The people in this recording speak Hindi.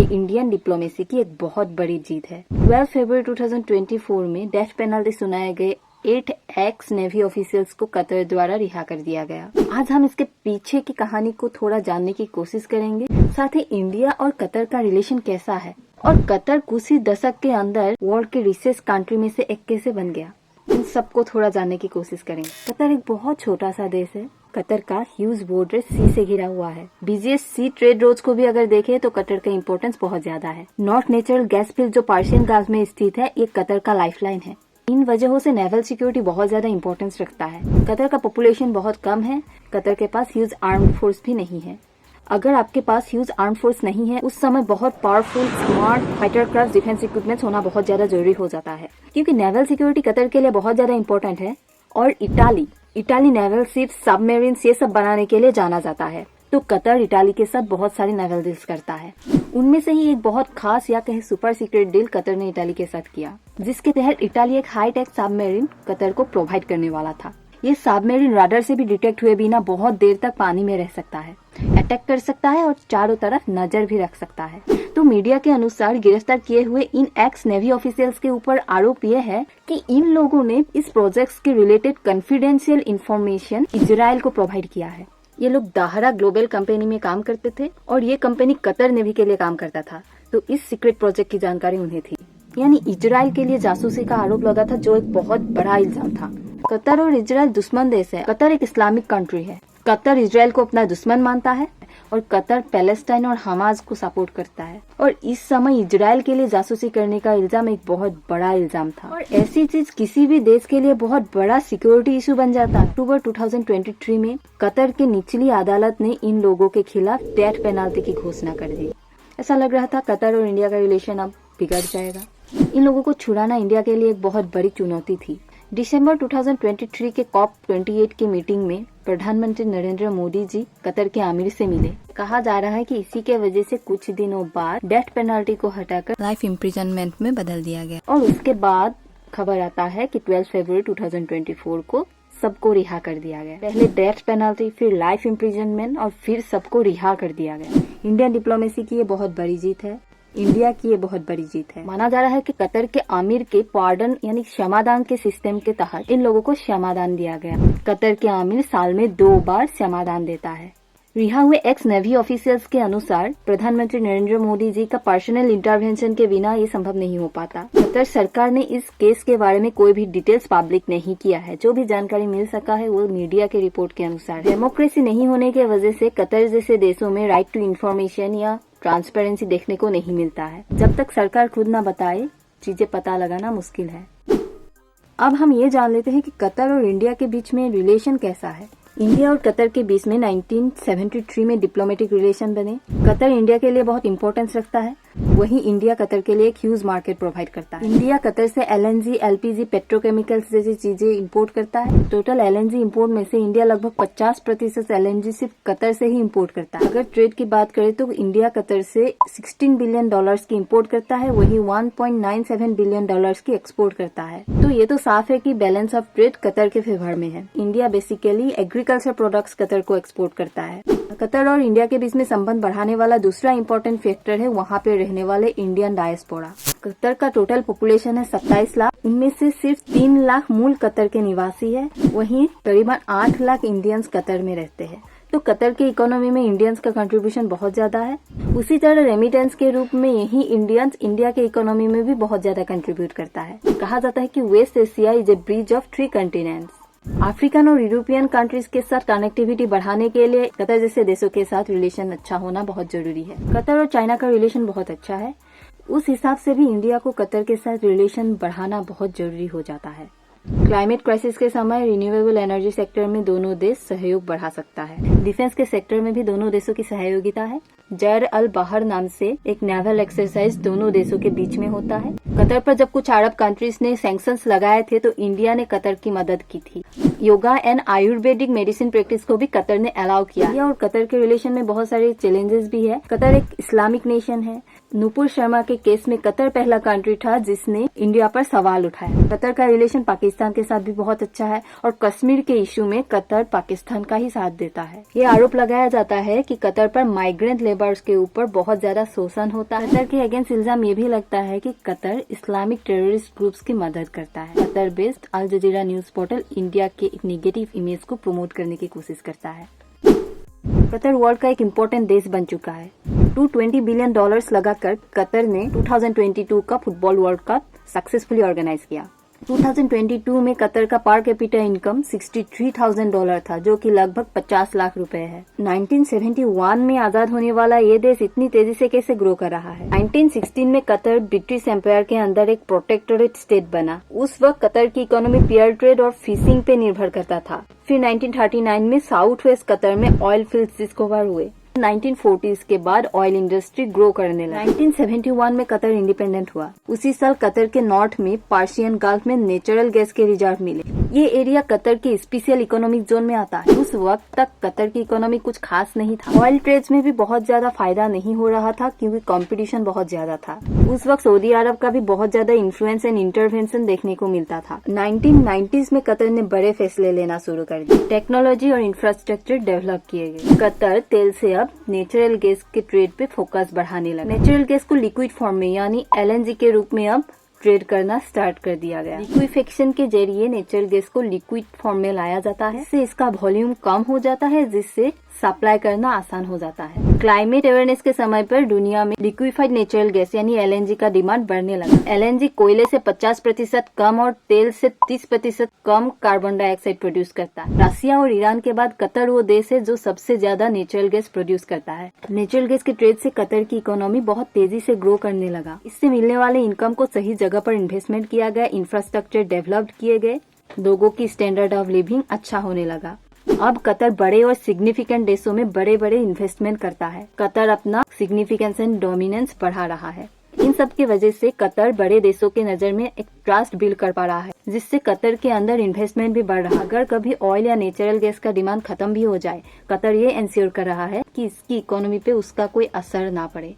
ये इंडियन डिप्लोमेसी की एक बहुत बड़ी जीत है। 12 फरवरी 2024 में डेथ पेनल्टी सुनाए गए 8 एक्स नेवी ऑफिसर्स को कतर द्वारा रिहा कर दिया गया। आज हम इसके पीछे की कहानी को थोड़ा जानने की कोशिश करेंगे, साथ ही इंडिया और कतर का रिलेशन कैसा है और कतर कुछ ही दशक के अंदर वर्ल्ड के रिचेस्ट कंट्री में से एक कैसे बन गया, इन सबको थोड़ा जानने की कोशिश करेंगे। कतर एक बहुत छोटा सा देश है। कतर का ह्यूज बॉर्डर सी से घिरा हुआ है। बिजिएस्ट सी ट्रेड रोड्स को भी अगर देखें तो कतर का इम्पोर्टेंस बहुत ज्यादा है। नॉर्थ नेचुरल गैस फील्ड जो पर्शियन गाल्फ में स्थित है, ये कतर का लाइफलाइन है। इन वजहों से नेवल सिक्योरिटी बहुत ज्यादा इम्पोर्टेंस रखता है। कतर का पॉपुलेशन बहुत कम है। कतर के पास ह्यूज आर्म्ड फोर्स भी नहीं है। अगर आपके पास ह्यूज आर्म फोर्स नहीं है, उस समय बहुत powerful smart fighter craft defence equipments होना बहुत ज्यादा जरूरी हो जाता है, क्योंकि नेवल सिक्योरिटी कतर के लिए बहुत ज्यादा इम्पोर्टेंट है। और इटाली नेवल शिप, सबमरीन्स ये सब बनाने के लिए जाना जाता है। तो कतर इटाली के साथ बहुत सारी नेवल डील्स करता है। उनमें से ही एक बहुत खास या कहे सुपर सीक्रेट डील कतर ने इटाली के साथ किया, जिसके तहत इटाली एक हाई टेक सबमरीन कतर को प्रोवाइड करने वाला था। ये सबमरीन राडार से भी डिटेक्ट हुए बिना बहुत देर तक पानी में रह सकता है, अटैक कर सकता है और चारों तरफ नजर भी रख सकता है। तो मीडिया के अनुसार गिरफ्तार किए हुए इन एक्स नेवी ऑफिसर्स के ऊपर आरोप यह है कि इन लोगों ने इस प्रोजेक्ट्स के रिलेटेड कॉन्फिडेंशियल इंफॉर्मेशन इजराइल को प्रोवाइड किया है। ये लोग दाहरा ग्लोबल कंपनी में काम करते थे और ये कंपनी कतर नेवी के लिए काम करता था। तो इस सीक्रेट प्रोजेक्ट की जानकारी उन्हें थी। यानी इजराइल के लिए जासूसी का आरोप लगा था, जो एक बहुत बड़ा इल्जाम था। कतर और इजराइल दुश्मन देश है। कतर एक इस्लामिक कंट्री है। कतर इजराइल को अपना दुश्मन मानता है और कतर पैलेस्टाइन और हमास को सपोर्ट करता है। और इस समय इजराइल के लिए जासूसी करने का इल्जाम एक बहुत बड़ा इल्जाम था। और ऐसी चीज किसी भी देश के लिए बहुत बड़ा सिक्योरिटी इशू बन जाता। अक्टूबर 2023 में कतर की निचली अदालत ने इन लोगों के खिलाफ डेथ पेनल्टी की घोषणा कर दी। ऐसा लग रहा था कतर और इंडिया का रिलेशन अब बिगड़ जाएगा। इन लोगों को छुड़ाना इंडिया के लिए एक बहुत बड़ी चुनौती थी। दिसंबर 2023 के COP 28 की मीटिंग में प्रधानमंत्री नरेंद्र मोदी जी कतर के आमिर से मिले। कहा जा रहा है कि इसी के वजह से कुछ दिनों बाद डेथ पेनल्टी को हटाकर लाइफ इम्प्रिजनमेंट में बदल दिया गया। और उसके बाद खबर आता है कि 12 फरवरी 2024 को सबको रिहा कर दिया गया। पहले डेथ पेनल्टी, फिर लाइफ इम्प्रिजनमेंट और फिर सबको रिहा कर दिया गया। इंडियन डिप्लोमेसी की ये बहुत बड़ी जीत है। इंडिया की ये बहुत बड़ी जीत है। माना जा रहा है कि कतर के आमिर के पार्डन यानी क्षमादान के सिस्टम के तहत इन लोगों को क्षमादान दिया गया। कतर के आमिर साल में 2 बार क्षमादान देता है। रिहा हुए एक्स नेवी ऑफिसर्स के अनुसार प्रधानमंत्री नरेंद्र मोदी जी का पर्सनल इंटरवेंशन के बिना ये संभव नहीं हो पाता। कतर सरकार ने इस केस के बारे में कोई भी डिटेल्स पब्लिक नहीं किया है। जो भी जानकारी मिल सका है वो मीडिया के रिपोर्ट के अनुसार है। डेमोक्रेसी नहीं होने की वजह से कतर जैसे देशों में राइट टू इन्फॉर्मेशन या ट्रांसपेरेंसी देखने को नहीं मिलता है। जब तक सरकार खुद ना बताए, चीजें पता लगाना मुश्किल है। अब हम ये जान लेते हैं कि कतर और इंडिया के बीच में रिलेशन कैसा है। इंडिया और कतर के बीच में 1973 में डिप्लोमेटिक रिलेशन बने। कतर इंडिया के लिए बहुत इंपॉर्टेंस रखता है, वहीं इंडिया कतर के लिए एक ह्यूज मार्केट प्रोवाइड करता है। इंडिया कतर से LNG, LPG, पेट्रोकेमिकल्स जैसी चीजें इंपोर्ट करता है। टोटल LNG इंपोर्ट में से इंडिया लगभग 50% LNG सिर्फ कतर से ही इंपोर्ट करता है। अगर ट्रेड की बात करें तो इंडिया कतर से $16 बिलियन की इंपोर्ट करता है, वहीं $1.97 बिलियन की एक्सपोर्ट करता है। तो ये तो साफ है कि बैलेंस ऑफ ट्रेड कतर के फेवर में है। India basically agriculture products Qatar को एक्सपोर्ट करता है। कतर और इंडिया के बीच में संबंध बढ़ाने वाला दूसरा इम्पोर्टेंट फैक्टर है वहाँ पे रहने वाले इंडियन डायस्पोरा। कतर का टोटल पॉपुलेशन है 27 लाख। उनमें से सिर्फ 3 लाख मूल कतर के निवासी है, वहीं करीबन 8 लाख इंडियंस कतर में रहते हैं। तो कतर के इकोनॉमी में इंडियंस का कंट्रीब्यूशन बहुत ज्यादा है। उसी तरह रेमिटेंस के रूप में यही इंडियंस इंडिया के इकोनॉमी में भी बहुत ज्यादा कंट्रीब्यूट करता है। कहा जाता है कि West Asia is a bridge of 3 continents. African और यूरोपियन कंट्रीज के साथ कनेक्टिविटी बढ़ाने के लिए कतर जैसे देशों के साथ रिलेशन अच्छा होना बहुत जरूरी है। कतर और चाइना का रिलेशन बहुत अच्छा है। उस हिसाब से भी इंडिया को कतर के साथ रिलेशन बढ़ाना बहुत जरूरी हो जाता है। क्लाइमेट क्राइसिस के समय रिन्यूएबल एनर्जी सेक्टर में दोनों देश सहयोग बढ़ा सकता है। डिफेंस के सेक्टर में भी दोनों देशों की सहयोगिता है। जैर अल बहर नाम से एक नेवल एक्सरसाइज दोनों देशों के बीच में होता है। कतर पर जब कुछ अरब कंट्रीज ने सैंक्शंस लगाए थे तो इंडिया ने कतर की मदद की थी। Yoga and Ayurvedic medicine practice को भी कतर ने अलाउ किया और कतर के रिलेशन में बहुत सारे चैलेंजेस भी है। कतर एक इस्लामिक नेशन है। नुपुर शर्मा के केस में कतर पहला कंट्री था जिसने इंडिया पर सवाल उठाया। कतर का रिलेशन पाकिस्तान के साथ भी बहुत अच्छा है और कश्मीर के इशू में कतर पाकिस्तान का ही साथ देता है। ये आरोप लगाया जाता है कि कतर पर माइग्रेंट लेबर्स के ऊपर बहुत ज्यादा शोषण होता है। कतर के अगेंस्ट इल्जाम ये भी लगता है कि कतर इस्लामिक टेररिस्ट ग्रुप्स की मदद करता है। कतर बेस्ड अल जजीरा न्यूज पोर्टल इंडिया के एक नेगेटिव इमेज को प्रमोट करने की कोशिश करता है। कतर वर्ल्ड का एक इम्पोर्टेंट देश बन चुका है। $220 बिलियन लगाकर कतर ने 2022 का football World Cup successfully organise किया। 2022 में कतर का पर कैपिटा इनकम $63,000 था, जो कि लगभग 50 लाख रुपए है। 1971 में आजाद होने वाला ये देश इतनी तेजी से कैसे ग्रो कर रहा है? 1916 में कतर ब्रिटिश एम्पायर के अंदर एक प्रोटेक्टोरेट स्टेट बना। उस वक्त कतर की इकोनॉमी पियर ट्रेड और फिशिंग पे निर्भर करता था। फिर 1939 में साउथ वेस्ट कतर में ऑयल फील्ड्स डिस्कवर हुए। 1940s के बाद ऑयल इंडस्ट्री ग्रो करने लगी। 1971 में कतर इंडिपेंडेंट हुआ। उसी साल कतर के नॉर्थ में पर्शियन गल्फ में नेचुरल गैस के रिजर्व मिले। ये एरिया कतर के स्पेशल इकोनॉमिक जोन में आता है। उस वक्त तक कतर की इकोनॉमी कुछ खास नहीं था। ऑयल ट्रेड्स में भी बहुत ज्यादा फायदा नहीं हो रहा था क्योंकि कंपटीशन बहुत ज्यादा था। उस वक्त सऊदी अरब का भी बहुत ज्यादा इन्फ्लुएंस एंड इंटरवेंशन देखने को मिलता था। 1990s में कतर ने बड़े फैसले लेना शुरू कर दिए। टेक्नोलॉजी और इंफ्रास्ट्रक्चर डेवलप किए गए। कतर तेल से अब नेचुरल गैस के ट्रेड पे फोकस बढ़ाने लगा। नेचुरल गैस को लिक्विड फॉर्म में यानी LNG के रूप में अब ट्रेड करना स्टार्ट कर दिया गया। लिक्विफेक्शन के जरिए नेचुरल गैस को लिक्विड फॉर्म में लाया जाता है। इससे इसका वॉल्यूम कम हो जाता है, जिससे सप्लाई करना आसान हो जाता है। क्लाइमेट अवेयरनेस के समय पर दुनिया में लिक्विफाइड नेचुरल गैस यानी LNG का डिमांड बढ़ने लगा। LNG कोयले से 50% कम और तेल से 30% कम कार्बन डाइऑक्साइड प्रोड्यूस करता है। रसिया और ईरान के बाद कतर वो देश है जो सबसे ज्यादा नेचुरल गैस प्रोड्यूस करता है। नेचुरल गैस के ट्रेड से कतर की इकोनॉमी बहुत तेजी से ग्रो करने लगा। इससे मिलने वाले इनकम को सही जगह पर इन्वेस्टमेंट किया गया, इंफ्रास्ट्रक्चर डेवलप्ड किए गए, लोगों की स्टैंडर्ड ऑफ लिविंग अच्छा होने लगा। अब कतर बड़े और सिग्निफिकेंट देशों में बड़े बड़े इन्वेस्टमेंट करता है। कतर अपना सिग्निफिकेंस एंड डोमिनेंस बढ़ा रहा है। इन सब की वजह से कतर बड़े देशों के नजर में एक ट्रस्ट बिल्ड कर पा रहा है, जिससे कतर के अंदर इन्वेस्टमेंट भी बढ़ रहा है। अगर कभी ऑयल या नेचुरल गैस का डिमांड खत्म भी हो जाए, कतर ये इंश्योर कर रहा है कि इसकी इकोनॉमी पे उसका कोई असर ना पड़े।